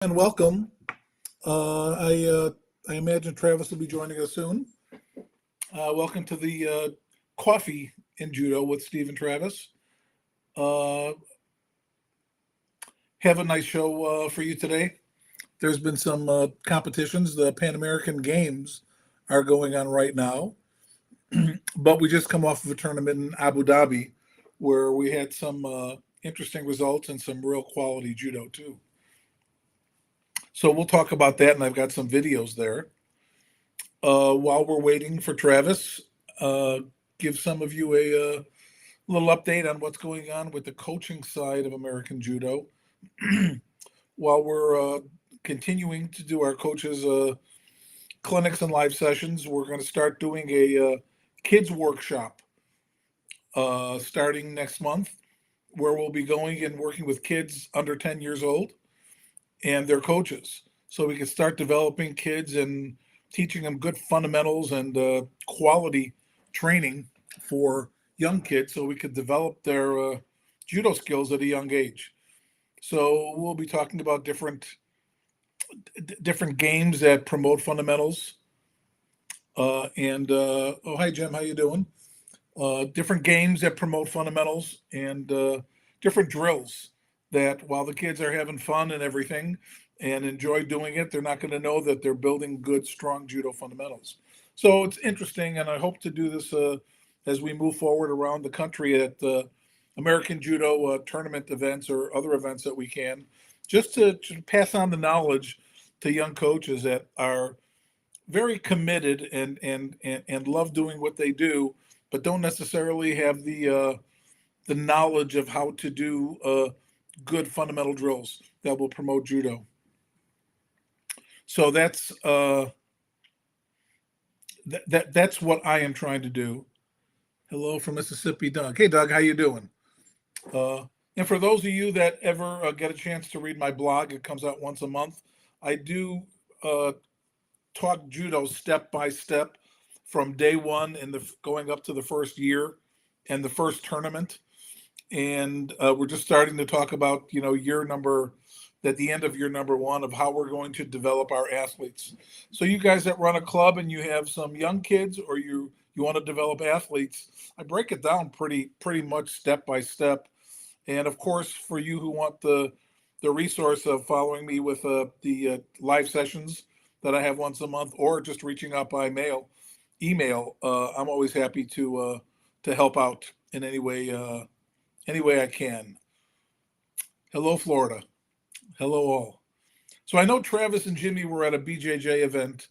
And welcome. I imagine Travis will be joining us soon. Welcome to the Coffee in Judo with Steve and Travis. Uh, have a nice show for you today. There's been some competitions. The Pan American Games are going on right now, but we just come off of a tournament in Abu Dhabi where we had some interesting results and some real quality judo too. So we'll talk about that, and I've got some videos there. While we're waiting for Travis, uh, give some of you a little update on what's going on with the coaching side of American Judo. While we're continuing to do our coaches' clinics and live sessions, we're going to start doing a kids workshop starting next month, where we'll be going and working with kids under 10 years old and their coaches, so we can start developing kids and teaching them good fundamentals and quality training for young kids, so we could develop their judo skills at a young age. So we'll be talking about different games that promote fundamentals. And oh, hi Jim, how you doing? Different games that promote fundamentals and different drills that, while the kids are having fun and everything and enjoy doing it, they're not going to know that they're building good, strong judo fundamentals. So it's interesting, and I hope to do this as we move forward around the country at American Judo tournament events or other events that we can, just to pass on the knowledge to young coaches that are very committed and love doing what they do, but don't necessarily have the knowledge of how to do good fundamental drills that will promote judo. So that's what I am trying to do. Hello from Mississippi, Doug. Hey, Doug, how you doing? Uh, and for those of you that ever get a chance to read my blog, it comes out once a month. I do talk judo step by step from day one and going up to the first year and the first tournament. And we're just starting to talk about year number, at the end of year number one, of how we're going to develop our athletes. So you guys that run a club and you have some young kids, or you want to develop athletes, I break it down pretty much step by step. And of course, for you who want the resource of following me with the live sessions that I have once a month, or just reaching out by email, I'm always happy to help out in any way I can. Hello, Florida. Hello, all. So I know Travis and Jimmy were at a BJJ event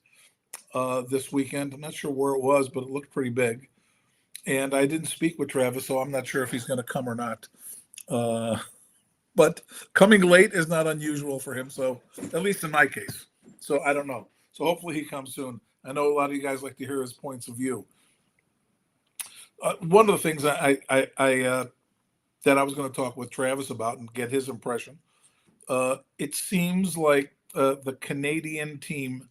this weekend. I'm not sure where it was, but it looked pretty big. And I didn't speak with Travis, so I'm not sure if he's going to come or not. But coming late is not unusual for him, so at least in my case. So I don't know. So hopefully he comes soon. I know a lot of you guys like to hear his points of view. One of the things I that I was going to talk with Travis about and get his impression. It seems like the Canadian team,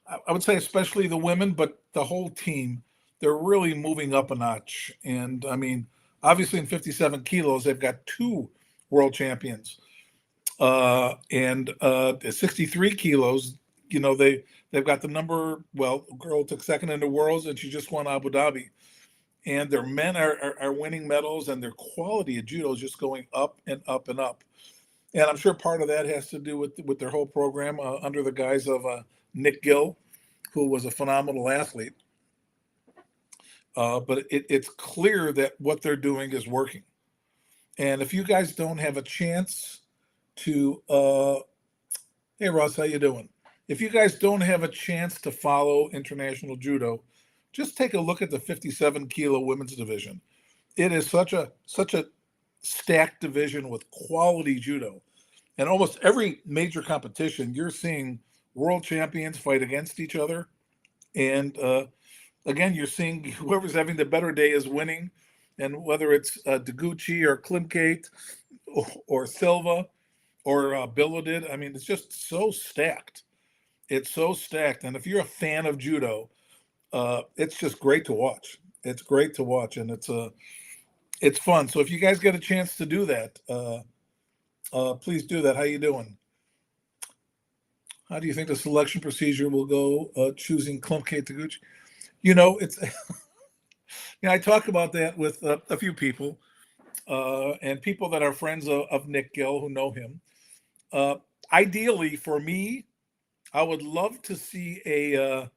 I would say especially the women, but the whole team, they're really moving up a notch. And I mean, obviously in 57 kilos, they've got two world champions. And 63 kilos, they've got the number, well, girl took second in the worlds and she just won Abu Dhabi. And their men are winning medals, and their quality of judo is just going up and up and up. And I'm sure part of that has to do with their whole program under the guise of Nick Gill, who was a phenomenal athlete. But it's clear that what they're doing is working. And if you guys don't have a chance to, hey Ross, how you doing? If you guys don't have a chance to follow international judo, just take a look at the 57 kilo women's division. It is such a stacked division with quality judo. And almost every major competition, you're seeing world champions fight against each other. And again, you're seeing whoever's having the better day is winning. And whether it's Deguchi or Klimkate or Silva or Bilodid, I mean, it's just so stacked. It's so stacked. And if you're a fan of judo, it's just great to watch. It's great to watch, and it's fun. So if you guys get a chance to do that, please do that. How you doing? How do you think the selection procedure will go choosing Klumpke Taguchi? You know, it's I talk about that with a few people and people that are friends of Nick Gill who know him. Uh, Ideally, for me, I would love to see a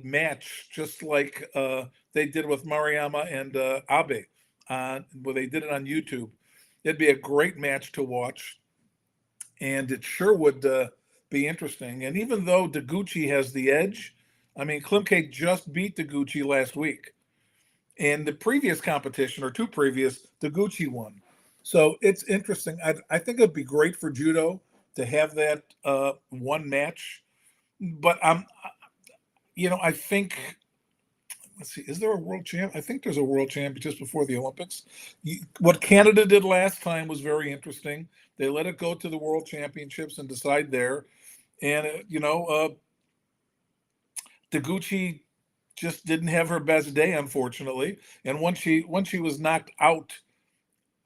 match just like they did with Mariama and Abe, where they did it on YouTube. It'd be a great match to watch, and it sure would be interesting. And even though Deguchi has the edge, I mean, Klimke just beat Deguchi last week. And the previous competition, or two previous, Deguchi won. So it's interesting. I think it'd be great for judo to have that one match. But I think, let's see, is there a world champ? I think there's a world champ just before the Olympics. What Canada did last time was very interesting. They let it go to the world championships and decide there. And, Deguchi just didn't have her best day, unfortunately. And once she was knocked out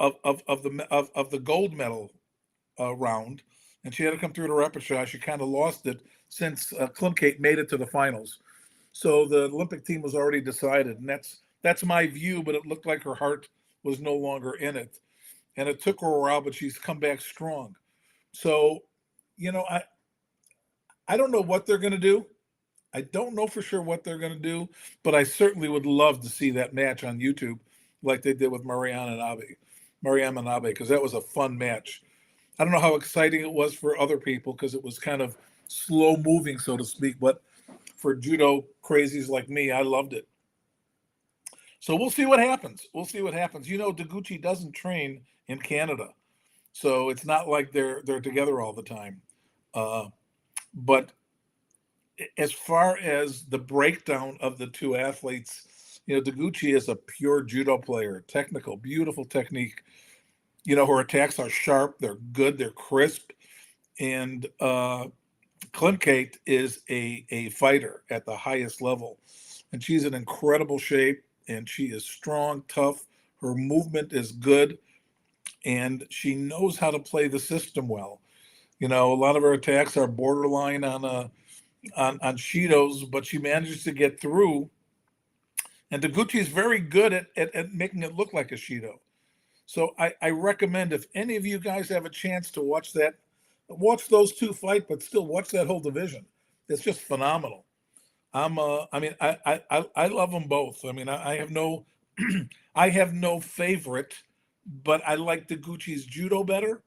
of the gold medal round, and she had to come through the repechage, she kind of lost it since Klimkate made it to the finals. So the Olympic team was already decided, and that's my view. But it looked like her heart was no longer in it, and it took her a while, but she's come back strong. So, I don't know what they're going to do. I don't know for sure what they're going to do, but I certainly would love to see that match on YouTube, like they did with Mariam and Abe, because that was a fun match. I don't know how exciting it was for other people because it was kind of slow moving, so to speak. But for judo crazies like me, I loved it. So we'll see what happens. We'll see what happens. Deguchi doesn't train in Canada, so it's not like they're together all the time. But as far as the breakdown of the two athletes, Deguchi is a pure judo player, technical, beautiful technique. Her attacks are sharp, they're good, they're crisp. And Klimkate is a fighter at the highest level. And she's in incredible shape, and she is strong, tough. Her movement is good, and she knows how to play the system well. A lot of her attacks are borderline on Shido's, but she manages to get through. And Deguchi is very good at making it look like a Shido. So I recommend, if any of you guys have a chance to watch those two fight, but still watch that whole division. It's just phenomenal. I love them both. I mean, I have no, I have no favorite, but I like Deguchi's judo better.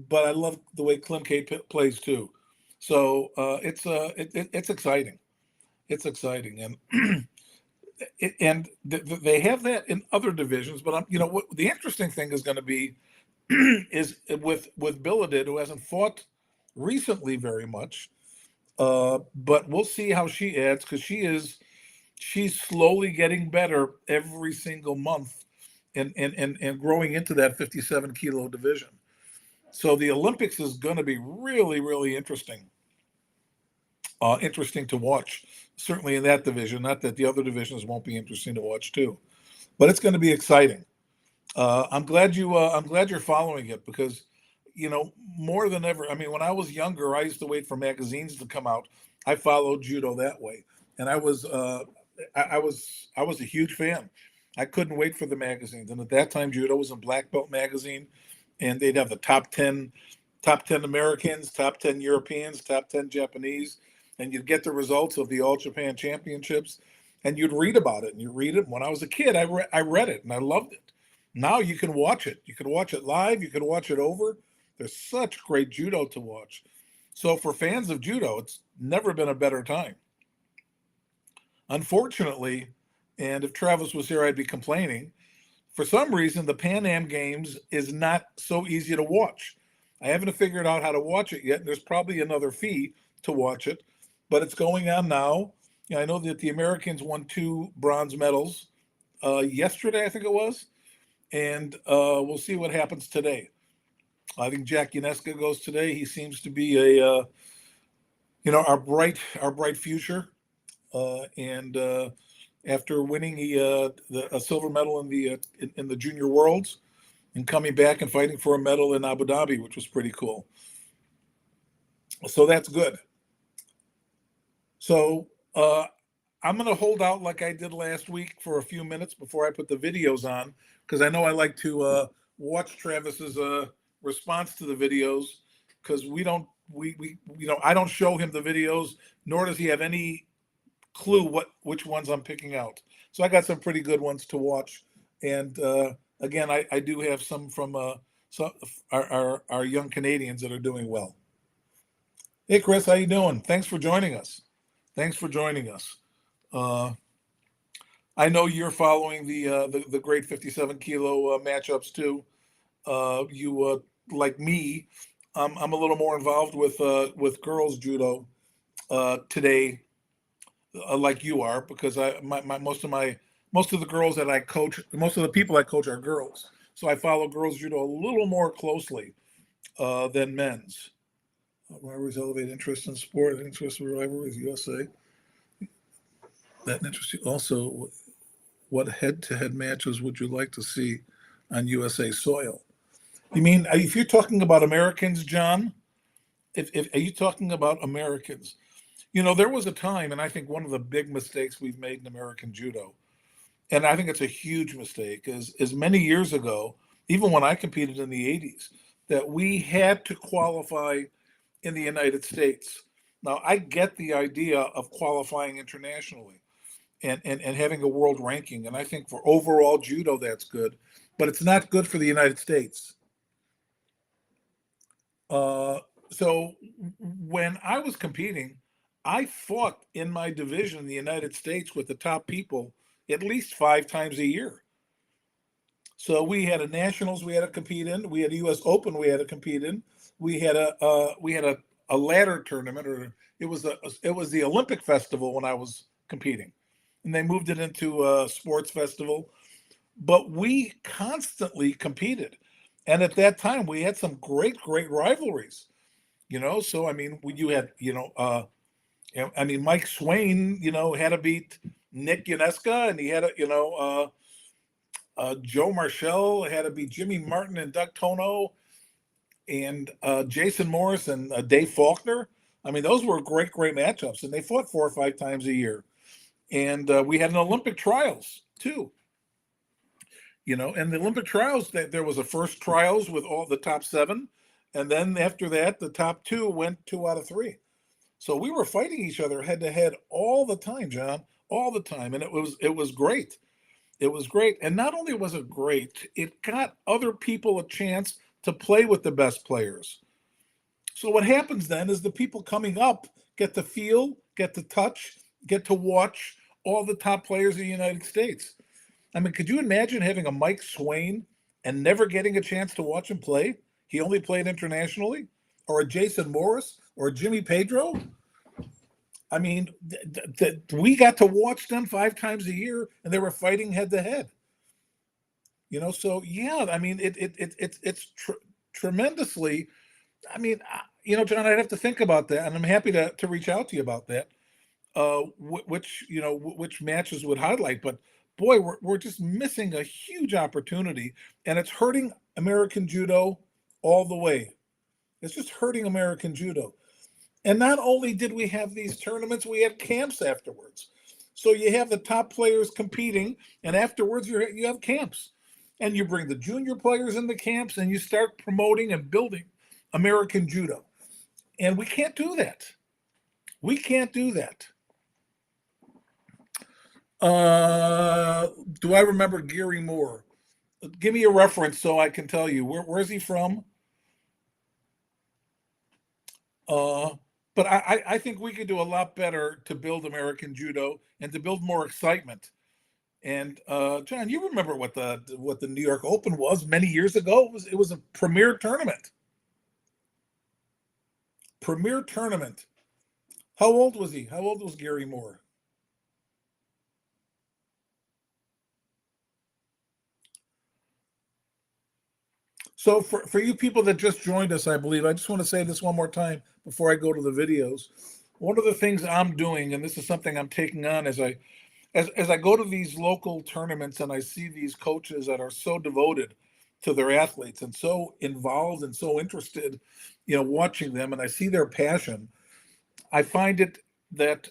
But I love the way Klimke plays too. So it's exciting. It's exciting, and they have that in other divisions. But what the interesting thing is going to be is with Billadid, who hasn't fought recently very much. But we'll see how she adds, because she's slowly getting better every single month, and growing into that 57 kilo division. So the Olympics is going to be really, really interesting. Interesting to watch, certainly in that division. Not that the other divisions won't be interesting to watch too, but it's going to be exciting. I'm glad you're following it, because more than ever. I mean, when I was younger, I used to wait for magazines to come out. I followed judo that way, and I was a huge fan. I couldn't wait for the magazines, and at that time, judo was in Black Belt magazine, and they'd have the top 10 Americans, top 10 Europeans, top 10 Japanese, and you'd get the results of the All Japan Championships, and you'd read about it, and you read it. When I was a kid, I read it, and I loved it. Now you can watch it. You can watch it live. You can watch it over. There's such great judo to watch. So for fans of judo, it's never been a better time. Unfortunately, and if Travis was here, I'd be complaining, for some reason, the Pan Am Games is not so easy to watch. I haven't figured out how to watch it yet, and there's probably another fee to watch it, but it's going on now. I know that the Americans won 2 bronze medals yesterday, I think it was, and we'll see what happens today. I think Jack Unesca goes today. He seems to be our bright future, and after winning a silver medal in the Junior Worlds, and coming back and fighting for a medal in Abu Dhabi, which was pretty cool. So that's good. So I'm going to hold out like I did last week for a few minutes before I put the videos on, because I know I like to watch Travis's response to the videos, because we I don't show him the videos, nor does he have any clue which ones I'm picking out. So I got some pretty good ones to watch, and again, I do have some from some our young Canadians that are doing well. Hey Chris, how you doing? Thanks for joining us. Thanks for joining us. Uh, I know you're following the great 57 kilo matchups too. You like me, I'm a little more involved with girls judo today, like you are, because most of the girls that I coach, most of the people I coach are girls, so I follow girls judo a little more closely than men's. Rivalries elevate interest in sport, interest in rivalries, USA. That interests you also. What head-to-head matches would you like to see on USA soil? You mean if you're talking about Americans, John? If are you talking about Americans? You know, there was a time, and I think one of the big mistakes we've made in American judo, and I think it's a huge mistake, is many years ago, even when I competed in the '80s, that we had to qualify in the United States. Now, I get the idea of qualifying internationally and having a world ranking. And I think for overall judo, that's good, but it's not good for the United States. Uh, so when I was competing, I fought in my division in the United States with the top people at least 5 times a year. So we had a nationals we had to compete in. We had a U.S. Open we had to compete in. We had a ladder tournament, or it was the Olympic festival when I was competing, and they moved it into a sports festival. But we constantly competed, and at that time we had some great rivalries. You know, so I mean, you had I mean, Mike Swain, had to beat Nick Unesca, and he had Joe Marshall had to beat Jimmy Martin and Doug Tono, and Jason Morris and Dave Faulkner. I mean, those were great matchups, and they fought 4 or 5 times a year. And we had an Olympic trials too. And the Olympic trials, there was a first trials with all the top 7, and then after that, the top 2 went 2 out of 3. So we were fighting each other head to head all the time, John, all the time, and it was great. It was great, and not only was it great, it got other people a chance to play with the best players. So what happens then is the people coming up get to feel, get to touch, get to watch all the top players in the United States. I mean, could you imagine having a Mike Swain and never getting a chance to watch him play? He only played internationally. Or a Jason Morris or a Jimmy Pedro. I mean, we got to watch them 5 times a year, and they were fighting head to head. So yeah, I mean, it's tremendously. I mean, John, I'd have to think about that, and I'm happy to reach out to you about that. Which matches would highlight, but boy, we're just missing a huge opportunity, and it's hurting American judo all the way. It's just hurting American judo. And not only did we have these tournaments, we had camps afterwards. So you have the top players competing, and afterwards you have camps. And you bring the junior players in the camps, and you start promoting and building American judo. And we can't do that. We can't do that. Do I remember Gary Moore? Give me a reference so I can tell you. Where's he from? But I think we could do a lot better to build American judo and to build more excitement. And John, you remember what the New York Open was many years ago? It was a premier tournament. Premier tournament. How old was he? How old was Gary Moore? So for you people that just joined us, I believe, I just want to say this one more time before I go to the videos. One of the things I'm doing, and this is something I'm taking on as I go to these local tournaments and I see these coaches that are so devoted to their athletes and so involved and so interested watching them and I see their passion, I find it that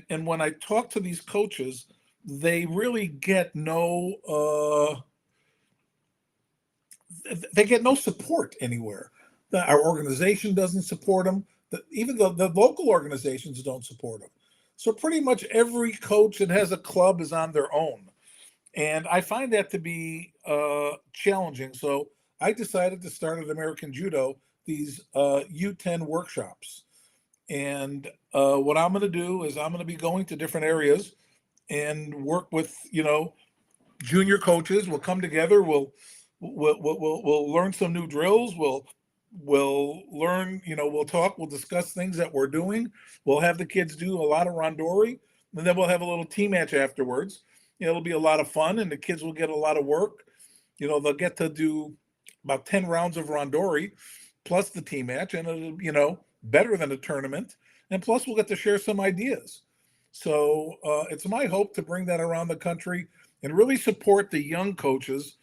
and when I talk to these coaches, they really get they get no support anywhere. Our organization doesn't support them. Even the local organizations don't support them. So pretty much every coach that has a club is on their own. And I find that to be challenging. So I decided to start at American Judo these U10 workshops. And what I'm going to do is I'm going to be going to different areas and work with, junior coaches. We'll come together. We'll learn some new drills. We'll learn. We'll talk. We'll discuss things that we're doing. We'll have the kids do a lot of randori, and then we'll have a little team match afterwards. It'll be a lot of fun, and the kids will get a lot of work. They'll get to do about 10 rounds of randori plus the team match, and it'll, better than a tournament. And plus, we'll get to share some ideas. So it's my hope to bring that around the country and really support the young coaches.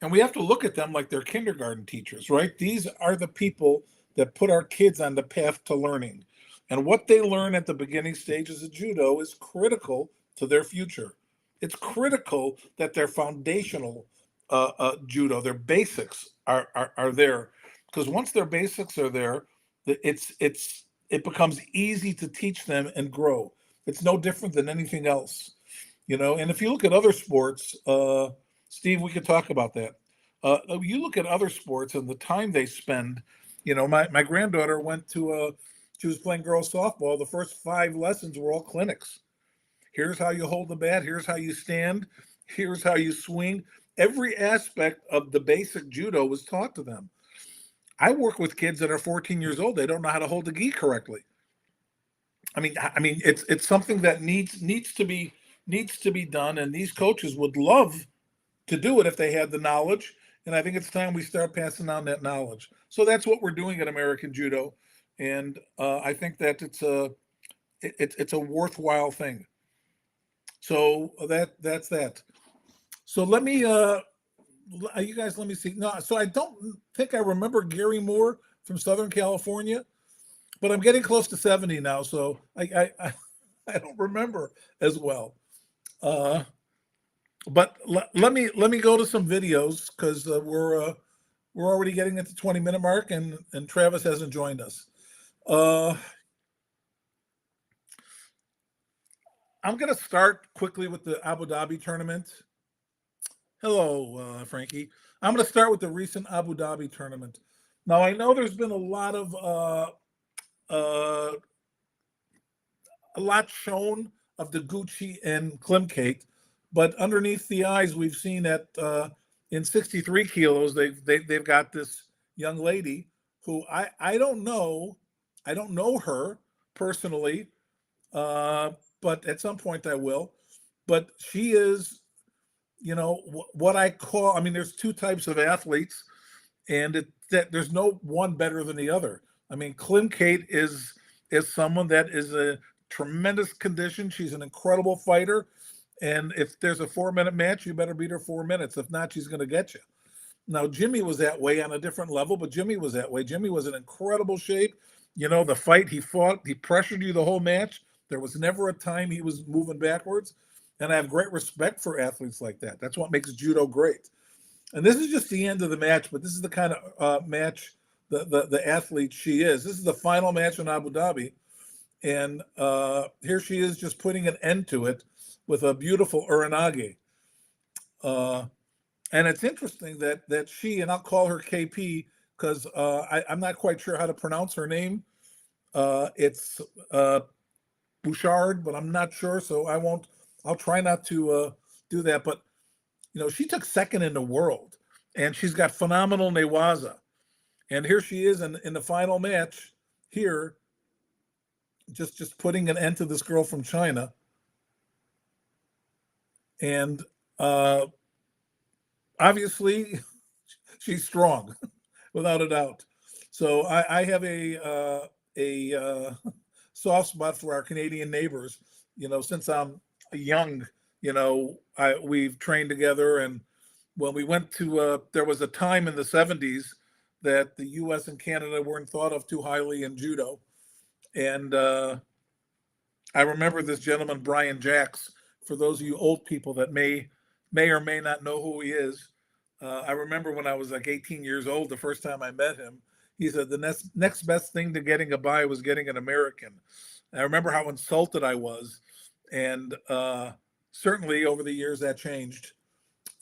And we have to look at them like they're kindergarten teachers, right? These are the people that put our kids on the path to learning. And what they learn at the beginning stages of judo is critical to their future. It's critical that their foundational judo, their basics are there. Because once their basics are there, it becomes easy to teach them and grow. It's no different than anything else, And if you look at other sports, Steve, we could talk about that. You look at other sports and the time they spend. My granddaughter she was playing girls softball. The first 5 lessons were all clinics. Here's how you hold the bat. Here's how you stand. Here's how you swing. Every aspect of the basic judo was taught to them. I work with kids that are 14 years old. They don't know how to hold the gi correctly. I mean, it's something that needs to be done, and these coaches would love to do it if they had the knowledge. And I think it's time we start passing on that knowledge. So that's what we're doing at American Judo, and I think that it's a worthwhile thing. So that's that. So let me you guys let me see. No, so I don't think I remember Gary Moore from Southern California, but I'm getting close to 70 now, so I don't remember as well. But let me go to some videos because we're already getting at the 20-minute mark, and Travis hasn't joined us. I'm going to start quickly with the Abu Dhabi tournament. Hello, Frankie. I'm going to start with the recent Abu Dhabi tournament. Now, I know there's been a lot shown of the Gucci and Klimkate, but underneath the eyes, we've seen that in 63 kilos, they've got this young lady who I don't know her personally, but at some point I will. But she is, what I call. I mean, there's 2 types of athletes, and there's no one better than the other. I mean, Klimkate is someone that is a tremendous condition. She's an incredible fighter. And if there's a 4-minute match, you better beat her 4 minutes. If not, she's going to get you. Now, Jimmy was that way on a different level, but Jimmy was that way. Jimmy was in incredible shape. The fight he fought, he pressured you the whole match. There was never a time he was moving backwards. And I have great respect for athletes like that. That's what makes judo great. And this is just the end of the match, but this is the kind of match the athlete she is. This is the final match in Abu Dhabi. And here she is just putting an end to it with a beautiful uranage. And it's interesting that she, and I'll call her KP because I'm not quite sure how to pronounce her name. It's Bouchard, but I'm not sure, so I'll try not to do that. But, she took second in the world, and she's got phenomenal newaza. And here she is in the final match here, just putting an end to this girl from China. And obviously, she's strong, without a doubt. So I have a soft spot for our Canadian neighbors. Since I'm young, we've trained together. And when we went to, there was a time in the 70s that the U.S. and Canada weren't thought of too highly in judo. And I remember this gentleman, Brian Jacks. For those of you old people that may or may not know who he is, I remember when I was like 18 years old, the first time I met him, he said the next best thing to getting a buy was getting an American. And I remember how insulted I was, and certainly over the years that changed.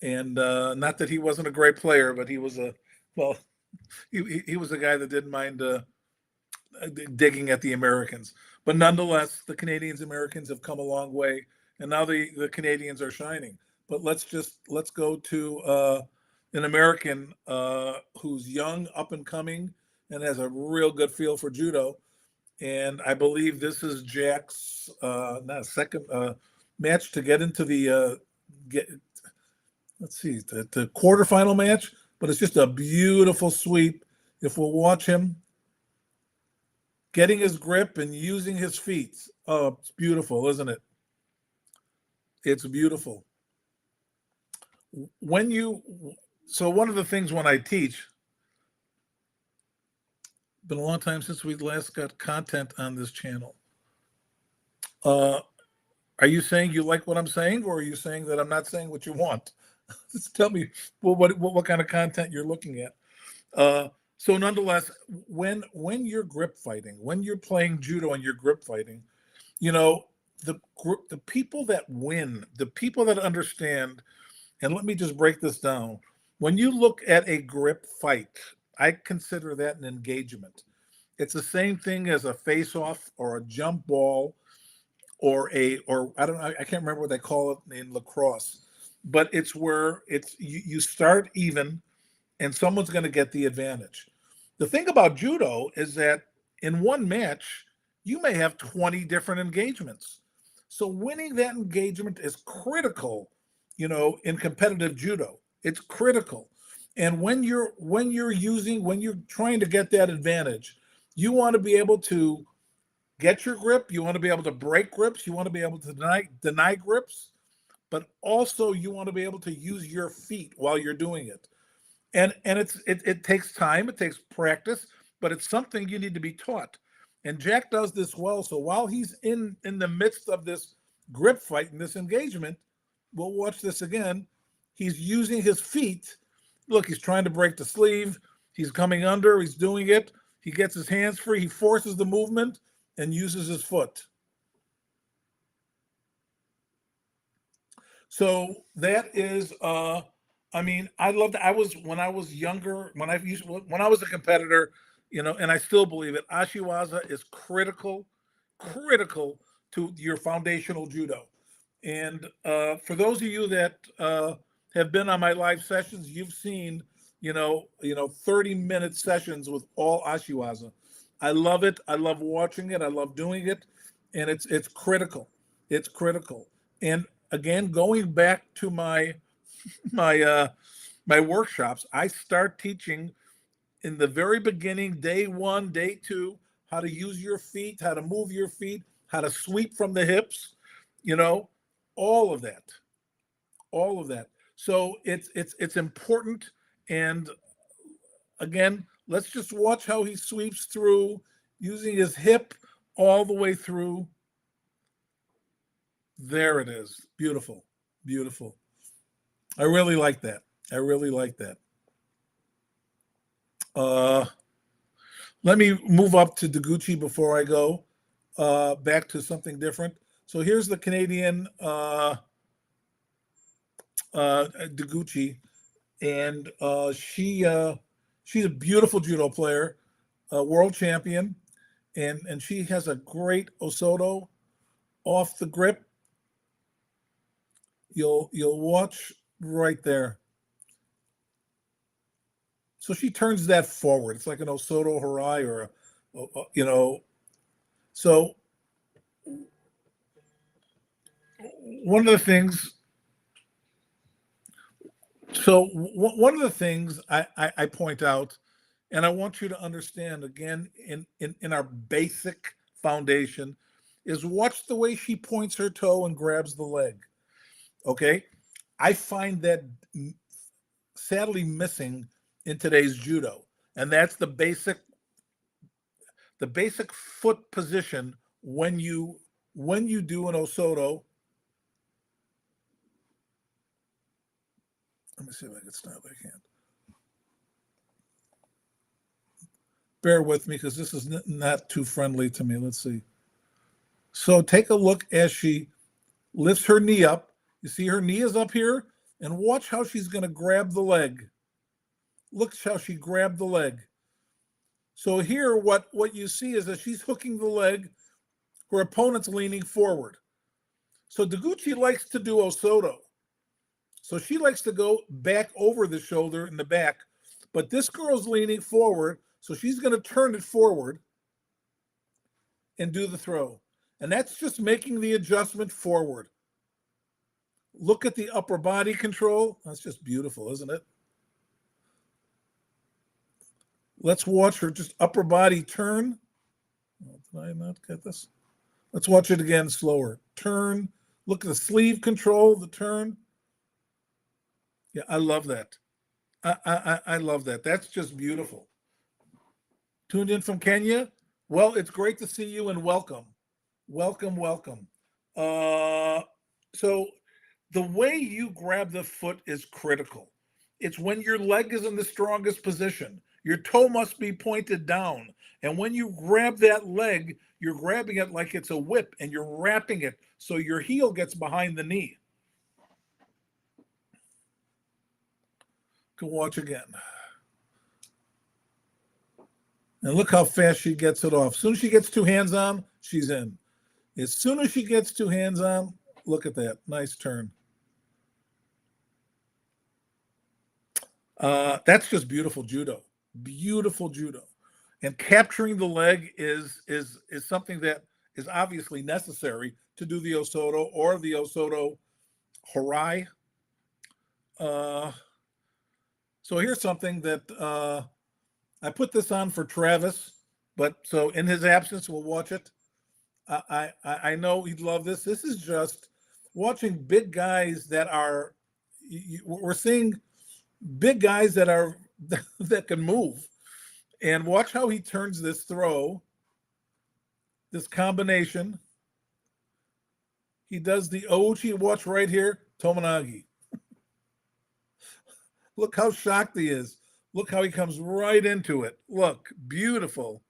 And not that he wasn't a great player, but he was he was a guy that didn't mind digging at the Americans. But nonetheless, the Canadians Americans have come a long way, and now the Canadians are shining. But let's go to an American who's young, up and coming, and has a real good feel for judo. And I believe this is Jack's not second match to get into the the quarterfinal match. But it's just a beautiful sweep. If we'll watch him getting his grip and using his feet. Oh, it's beautiful, isn't it? It's beautiful. So one of the things when I teach, been a long time since we last got content on this channel. Are you saying you like what I'm saying, or are you saying that I'm not saying what you want? Just tell me what kind of content you're looking at. So nonetheless, when you're grip fighting, when you're playing judo and you're grip fighting, the people that win, the people that understand, and let me just break this down. When you look at a grip fight, I consider that an engagement. It's the same thing as a face-off or a jump ball or I don't know, I can't remember what they call it in lacrosse, but it's where you start even and someone's going to get the advantage. The thing about judo is that in one match, you may have 20 different engagements. So winning that engagement is critical, in competitive judo. It's critical. And when you're trying to get that advantage, you want to be able to get your grip, you want to be able to break grips, you want to be able to deny grips, but also you want to be able to use your feet while you're doing it. And it takes time, it takes practice, but it's something you need to be taught. And Jack does this well. So while he's in the midst of this grip fight and this engagement, we'll watch this again. He's using his feet. Look, he's trying to break the sleeve. He's coming under. He's doing it. He gets his hands free. He forces the movement and uses his foot. So that is, I loved. When I was younger, when I was a competitor, and I still believe it. Ashiwaza is critical to your foundational judo. And for those of you that have been on my live sessions, you've seen, 30-minute sessions with all Ashiwaza. I love it. I love watching it. I love doing it, and it's critical. It's critical. And again, going back to my workshops, I start teaching in the very beginning, day 1, day 2, how to use your feet, how to move your feet, how to sweep from the hips, all of that. So it's important. And again, let's just watch how he sweeps through using his hip all the way through. There it is. Beautiful. Beautiful. I really like that. Let me move up to Deguchi before I go back to something different. So here's the Canadian Deguchi, and she's a beautiful judo player, a world champion, and she has a great Osoto off the grip. You'll watch right there. So she turns that forward. It's like an Oto Harai or So one of the things. So one of the things I point out, and I want you to understand again in our basic foundation, is watch the way she points her toe and grabs the leg. Okay, I find that sadly missing in today's judo. And that's the basic foot position when you do an Osoto. Let me see if I can stop. I can't. Bear with me because this is not too friendly to me. Let's see. So take a look as she lifts her knee up. You see her knee is up here, and watch how she's going to grab the leg. Look how she grabbed the leg. So here, what you see is that she's hooking the leg. Her opponent's leaning forward. So Deguchi likes to do Osoto. So she likes to go back over the shoulder in the back. But this girl's leaning forward, so she's going to turn it forward and do the throw. And that's just making the adjustment forward. Look at the upper body control. That's just beautiful, isn't it? Let's watch her just upper body turn. Did I not get this? Let's watch it again slower. Turn. Look at the sleeve control, the turn. Yeah, I love that. I love that. That's just beautiful. Tuned in from Kenya? Well, it's great to see you and welcome. Welcome, welcome. So the way you grab the foot is critical. It's when your leg is in the strongest position. Your toe must be pointed down. And when you grab that leg, you're grabbing it like it's a whip and you're wrapping it so your heel gets behind the knee. Go watch again. And look how fast she gets it off. As soon as she gets two hands on, she's in. As soon as she gets two hands on, look at that. Nice turn. That's just beautiful judo. Beautiful judo. And capturing the leg is something that is obviously necessary to do the Osoto or the Oto Harai. So here's something that I put this on for Travis, but so in his absence, we'll watch it. I know he'd love this. This is just watching big guys that are, we're seeing big guys that are, that can move. And watch how he turns this throw, this combination. He does the Ouchi, watch right here, Tominagi. Look how shocked he is. Look how he comes right into it. Look, beautiful.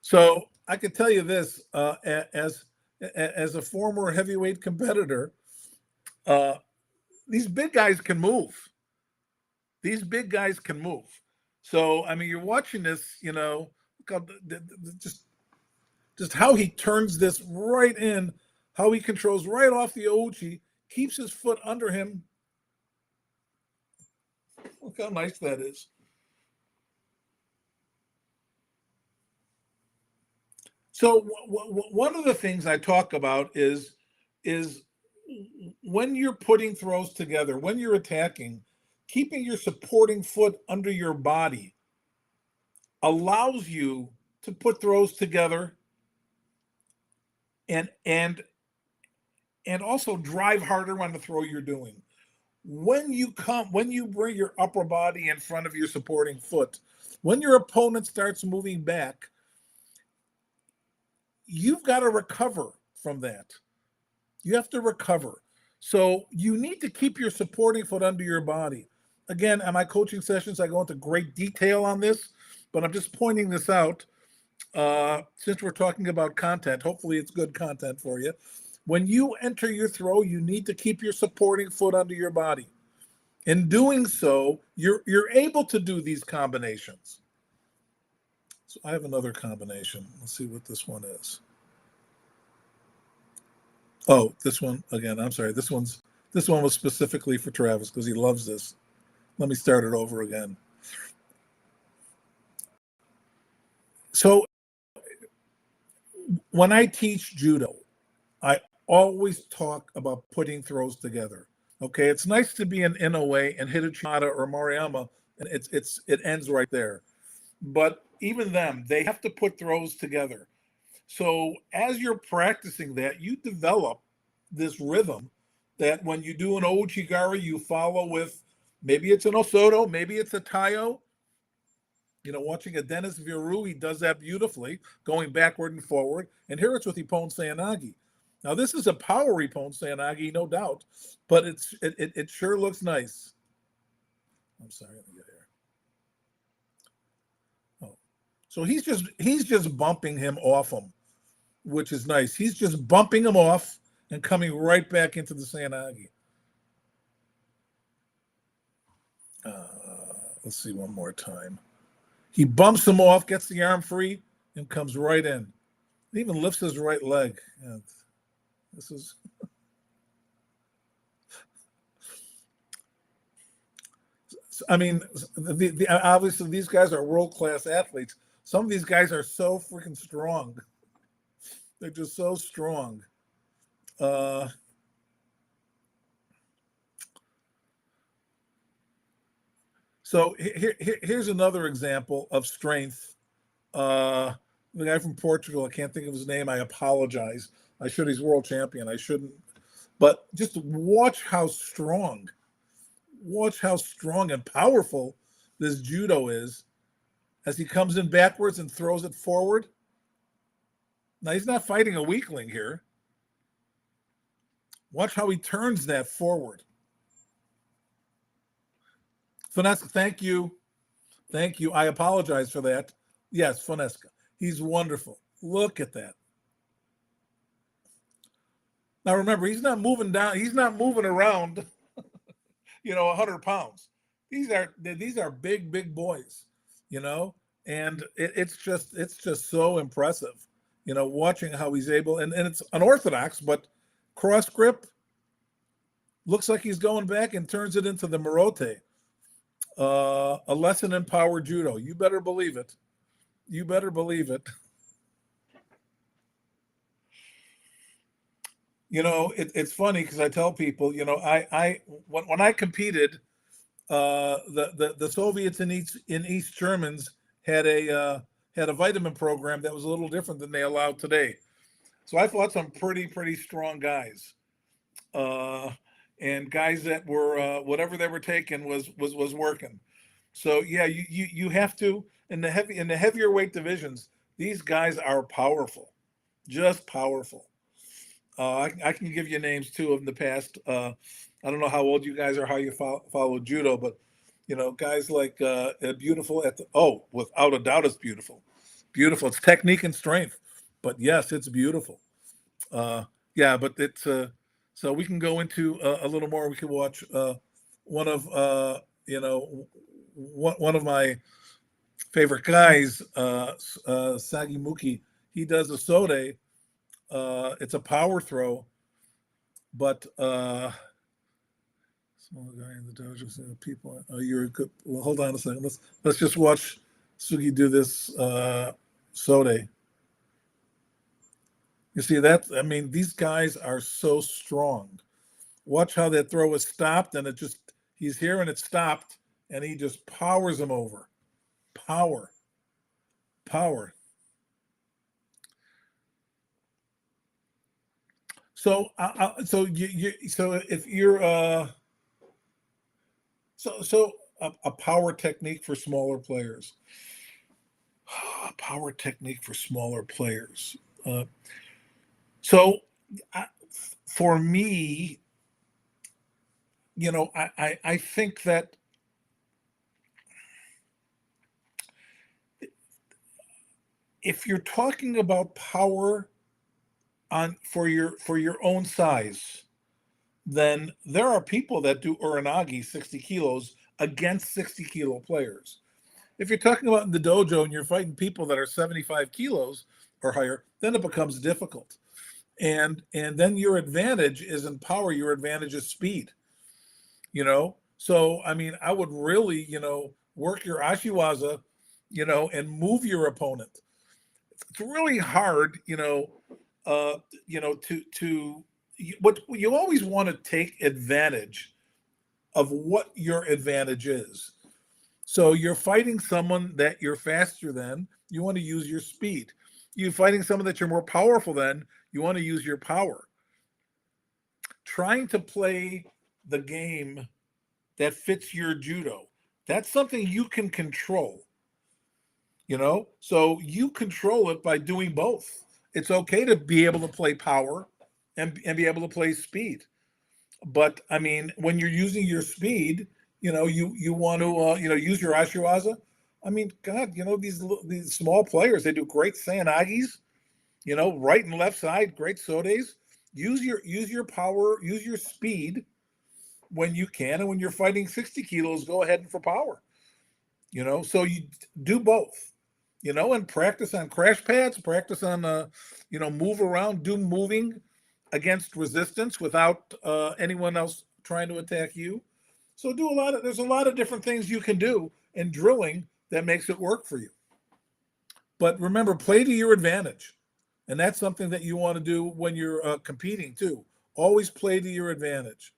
So I can tell you this, as a former heavyweight competitor, these big guys can move. These big guys can move. So, I mean, you're watching this, you know, just how he turns this right in, how he controls right off the Ouchi, keeps his foot under him. Look how nice that is. So one of the things I talk about is when you're putting throws together, when you're attacking, keeping your supporting foot under your body allows you to put throws together and also drive harder on the throw you're doing. When you bring your upper body in front of your supporting foot, when your opponent starts moving back, you've got to recover from that. You have to recover. So you need to keep your supporting foot under your body. Again, at my coaching sessions, I go into great detail on this, but I'm just pointing this out since we're talking about content. Hopefully it's good content for you. When you enter your throw, you need to keep your supporting foot under your body. In doing so, you're able to do these combinations. So I have another combination. Let's see what this one is. Oh, this one again. I'm sorry. This one was specifically for Travis because he loves this. Let me start it over again. So when I teach judo, I always talk about putting throws together. Okay, it's nice to be an Inoue and hit a Chimata or Maruyama, and it ends right there. But even them, they have to put throws together. So as you're practicing that, you develop this rhythm that when you do an Ouchigari, you follow with maybe it's an Osoto, maybe it's a Tayo. Watching a Dennis Viru, he does that beautifully, going backward and forward. And here it's with Ippon Seoinage. Now, this is a power Ippon Seoinage, no doubt, but it sure looks nice. I'm sorry, let me get here. Oh, so he's just bumping him off him, which is nice. He's just bumping him off and coming right back into the Seoinage. Let's see one more time. He bumps him off, gets the arm free, and comes right in. He even lifts his right leg. Yeah, this is. I mean, obviously these guys are world-class athletes. Some of these guys are so freaking strong. They're just so strong. So here's another example of strength. The guy from Portugal, I can't think of his name. I apologize. I should. He's world champion. I shouldn't. But just watch how strong and powerful this judo is as he comes in backwards and throws it forward. Now, he's not fighting a weakling here. Watch how he turns that forward. Finesca, thank you. Thank you. I apologize for that. Yes, Finesca. He's wonderful. Look at that. Now, remember, he's not moving down. He's not moving around, 100 pounds. These are big boys, and it's just so impressive, watching how he's able, and it's unorthodox, but cross grip looks like he's going back and turns it into the Morote. A lesson in power judo. You better believe it. You better believe it. It's funny because I tell people, when I competed, the Soviets in East Germans had a vitamin program that was a little different than they allow today. So I fought some pretty strong guys, and guys that were whatever they were taking was working. So yeah, you have to in the heavier weight divisions. These guys are powerful, just powerful. I can give you names too of the past. I don't know how old you guys are, how you follow judo, but guys like beautiful without a doubt, it's beautiful. It's technique and strength, but yes, it's beautiful. Yeah, but it's so we can go into a little more. We can watch one of one of my favorite guys, Sagimuki. He does a sode. It's a power throw, but small guy in the dojo. People, you're good. Well, hold on a second. Let's just watch Sugi do this sode. You see that? I mean, these guys are so strong. Watch how that throw is stopped, and he's here and it stopped, and he just powers him over. Power. So, so if you're a power technique for smaller players. Power technique for smaller players. For me, I think that if you're talking about power for your own size, then there are people that do uranagi 60 kilos against 60 kilo players. If you're talking about in the dojo and you're fighting people that are 75 kilos or higher, then it becomes difficult. And then your advantage isn't power, your advantage is speed. So I mean, I would really, work your ashiwaza, and move your opponent. It's really hard, what you always want to take advantage of what your advantage is. So you're fighting someone that you're faster than, you want to use your speed. You fighting someone that you're more powerful than, you want to use your power. Trying to play the game that fits your judo, that's something you can control. So you control it by doing both. It's okay to be able to play power and be able to play speed. But I mean, when you're using your speed, you want to use your ashiwaza. I mean, God, these small players, they do great sanagis, right and left side, great sodes. Use your power, use your speed when you can, and when you're fighting 60 kilos, go ahead and for power. So you do both. And practice on crash pads, practice on move around, do moving against resistance without anyone else trying to attack you. So there's a lot of different things you can do in drilling that makes it work for you. But remember, play to your advantage. And that's something that you want to do when you're competing too. Always play to your advantage.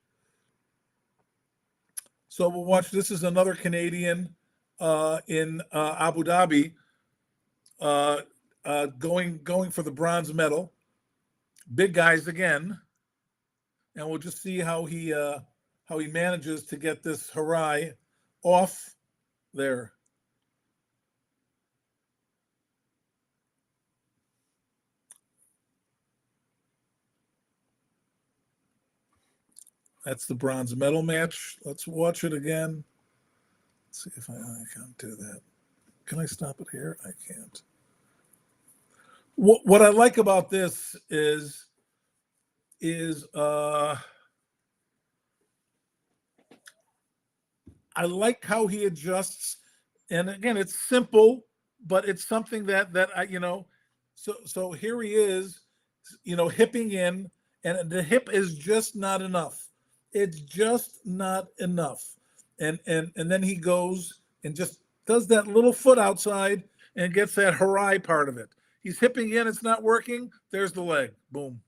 So we'll watch. This is another Canadian in Abu Dhabi going for the bronze medal. Big guys again, and we'll just see how he manages to get this Harai off there. That's the bronze medal match. Let's watch it again. Let's see if I can't do that. Can I stop it here? I can't. What I like about this is I like how he adjusts, and again, it's simple, but it's something that I So here he is, hipping in, and the hip is just not enough. It's just not enough, and then he goes and just does that little foot outside and gets that Harai part of it. He's hipping in, it's not working. There's the leg, boom.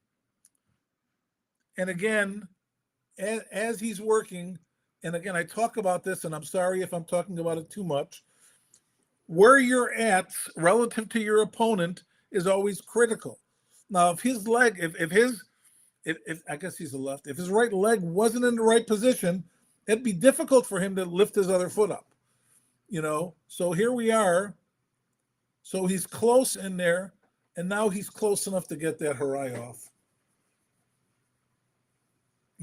And again, as he's working, and again, I talk about this, and I'm sorry if I'm talking about it too much. Where you're at relative to your opponent is always critical. Now, if his leg, if I guess he's a left, if his right leg wasn't in the right position, it'd be difficult for him to lift his other foot up. So here we are. So he's close in there, and now he's close enough to get that Harai off.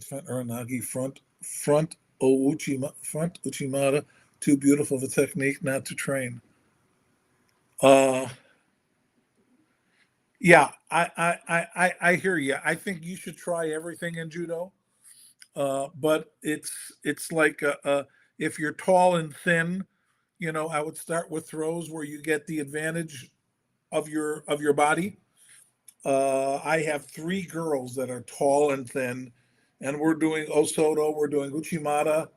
Front Uranagi, front Uchimata, too beautiful of a technique not to train. Yeah, I hear you. I think you should try everything in judo, but it's like if you're tall and thin, I would start with throws where you get the advantage of your body. I have 3 girls that are tall and thin, and we're doing Osoto, we're doing Uchimata,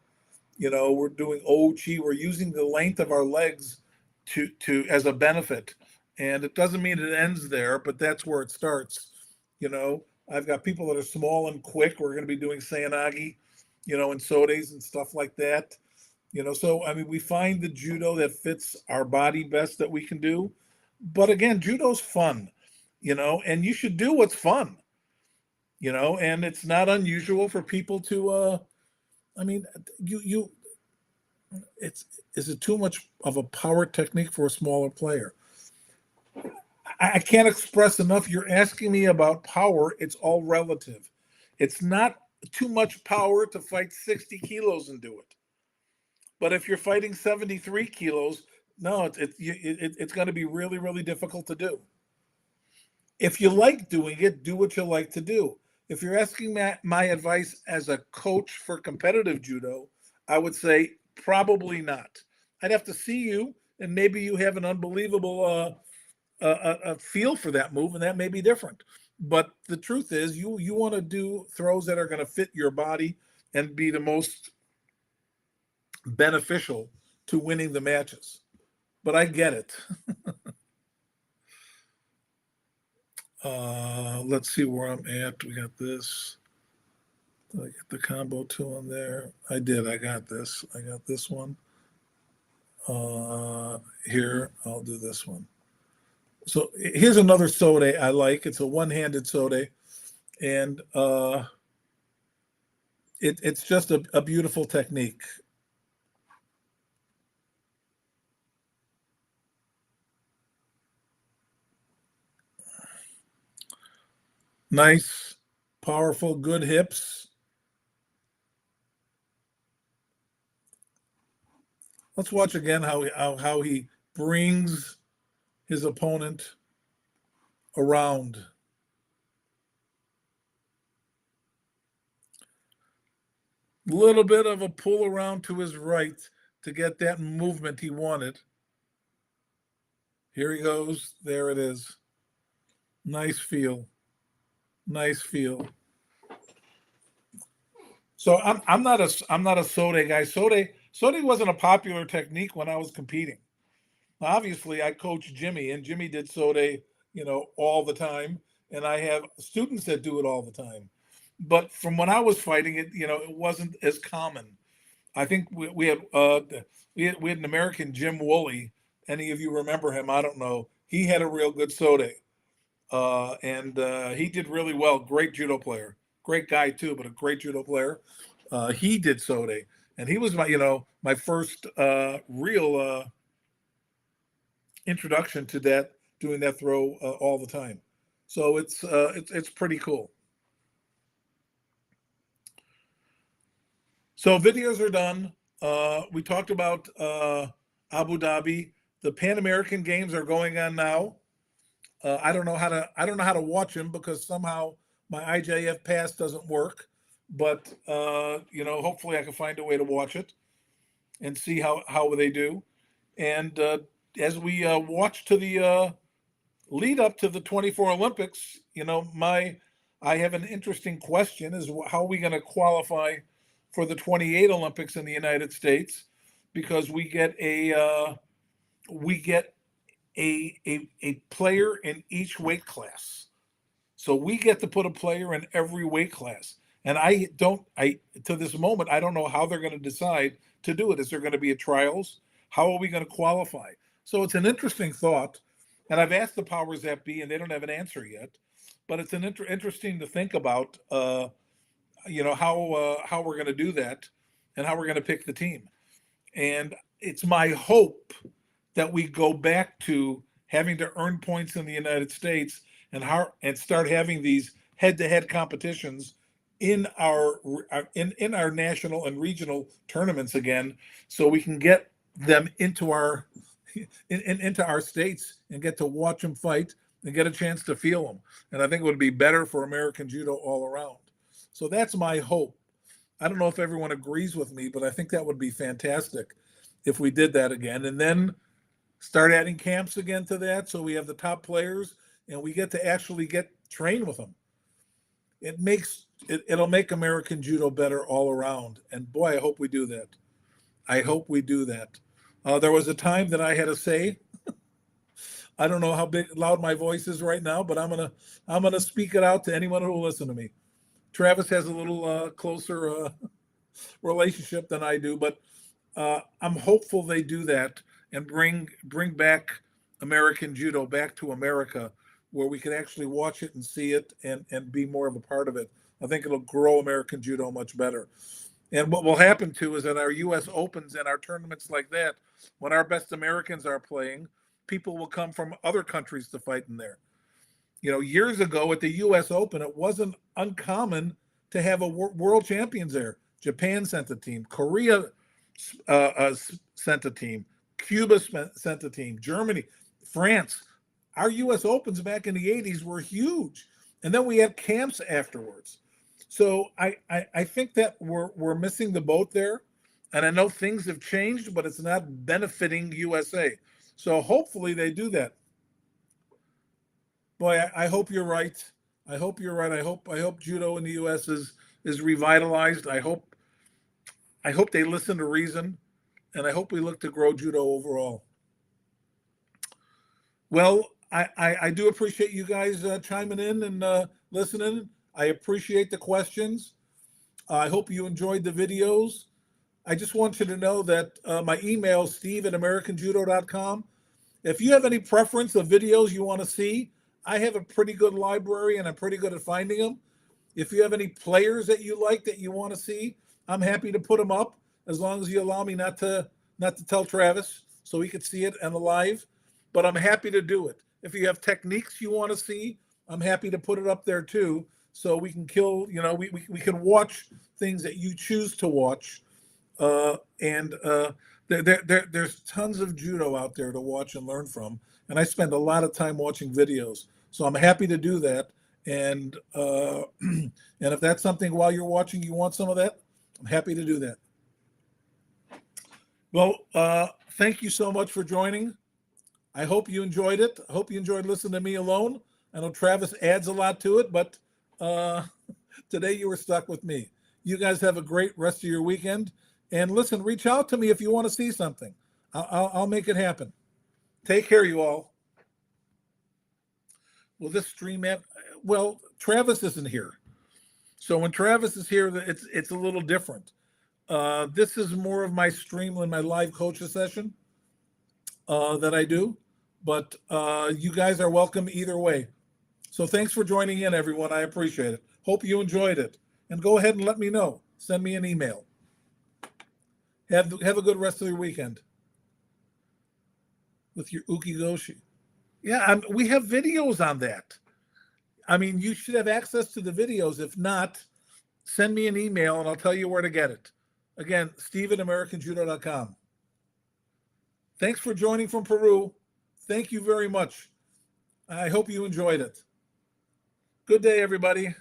we're doing Ouchi. We're using the length of our legs to as a benefit, and it doesn't mean it ends there, but that's where it starts. I've got people that are small and quick. We're going to be doing Sayanagi, and Sodes and stuff like that. So I mean, we find the judo that fits our body best that we can do. But again, judo's fun, and you should do what's fun, and it's not unusual for people to I mean, is it too much of a power technique for a smaller player? I can't express enough. You're asking me about power. It's all relative. It's not too much power to fight 60 kilos and do it. But if you're fighting 73 kilos, no, it's going to be really, really difficult to do. If you like doing it, do what you like to do. If you're asking my advice as a coach for competitive judo, I would say probably not. I'd have to see you, and maybe you have an unbelievable a feel for that move, and that may be different. But the truth is, you want to do throws that are going to fit your body and be the most beneficial to winning the matches. But I get it. Let's see where I'm at. We got this. Did I get the combo 2 on there? I did. I got this. I got this one. Here, I'll do this one. So here's another sode I like. It's a one-handed sode, and it's just a beautiful technique. Nice, powerful, good hips. Let's watch again how he brings his opponent around. Little bit of a pull around to his right to get that movement he wanted. Here he goes. There it is. Nice feel. Nice feel. So I'm not a sode guy. Sode wasn't a popular technique when I was competing. Obviously, I coached Jimmy, and Jimmy did sode, all the time, and I have students that do it all the time. But from when I was fighting it, it wasn't as common. I think we had an American, Jim Woolley. Any of you remember him? I don't know. He had a real good sode, and he did really well. Great judo player, great guy too, but a great judo player. He did sode, and he was my first real introduction to that, doing that throw all the time. So it's pretty cool. So videos are done. We talked about Abu Dhabi. The Pan American Games are going on now. I don't know how to watch them because somehow my IJF pass doesn't work. But hopefully I can find a way to watch it and see how they do. And as we watch to the lead up to the 24 Olympics, I have an interesting question: is how are we going to qualify for the 28 Olympics in the United States? Because we get a player in each weight class. So we get to put a player in every weight class. And to this moment, I don't know how they're going to decide to do it. Is there going to be a trials? How are we going to qualify? So it's an interesting thought. And I've asked the powers that be, and they don't have an answer yet. But it's an interesting to think about, how we're going to do that and how we're going to pick the team. And it's my hope that we go back to having to earn points in the United States and start having these head-to-head competitions in our national and regional tournaments again, so we can get them into our states and get to watch them fight and get a chance to feel them. And I think it would be better for American judo all around. So that's my hope. I don't know if everyone agrees with me, but I think that would be fantastic if we did that again. And then start adding camps again to that, so we have the top players and we get to actually get trained with them. It'll make American judo better all around. And boy, I hope we do that. I hope we do that. There was a time that I had a say. I don't know how loud my voice is right now, but I'm gonna speak it out to anyone who will listen to me. Travis has a little closer relationship than I do, but I'm hopeful they do that and bring back American judo back to America, where we can actually watch it and see it and be more of a part of it. I think it'll grow American judo much better. And what will happen too is that our U.S. Opens and our tournaments like that, when our best Americans are playing, people will come from other countries to fight in there. Years ago at the U.S. Open, it wasn't uncommon to have a world champions there. Japan sent a team, Korea sent a team, Cuba sent a team, Germany, France. Our U.S. Opens back in the 80s were huge. And then we had camps afterwards. So I think that we're missing the boat there. And I know things have changed, but it's not benefiting USA. So hopefully they do that. Boy, I hope you're right. I hope you're right. I hope judo in the U.S. is revitalized. I hope they listen to reason, and I hope we look to grow judo overall. Well, I do appreciate you guys chiming in and listening. I appreciate the questions. I hope you enjoyed the videos. I just want you to know that my email, steve@americanjudo.com. If you have any preference of videos you want to see, I have a pretty good library and I'm pretty good at finding them. If you have any players that you like that you want to see, I'm happy to put them up as long as you allow me not to tell Travis so he could see it and live. But I'm happy to do it. If you have techniques you want to see, I'm happy to put it up there too, so we can we can watch things that you choose to watch. And there's tons of judo out there to watch and learn from, and I spend a lot of time watching videos. So I'm happy to do that. And and if that's something while you're watching you want some of that, I'm happy to do that. Well, thank you so much for joining. I hope you enjoyed it. I hope you enjoyed listening to me alone. I know Travis adds a lot to it, but today you were stuck with me. You guys have a great rest of your weekend. And listen, reach out to me if you want to see something. I'll make it happen. Take care, you all. Well, this stream app, well, Travis isn't here. So when Travis is here, it's a little different. This is more of my stream when my live coaches session that I do. But you guys are welcome either way. So thanks for joining in, everyone. I appreciate it. Hope you enjoyed it. And go ahead and let me know. Send me an email. Have a good rest of your weekend with your ukigoshi. Yeah, we have videos on that. I mean, you should have access to the videos. If not, send me an email and I'll tell you where to get it. Again, steve@americanjudo.com. Thanks for joining from Peru. Thank you very much. I hope you enjoyed it. Good day, everybody.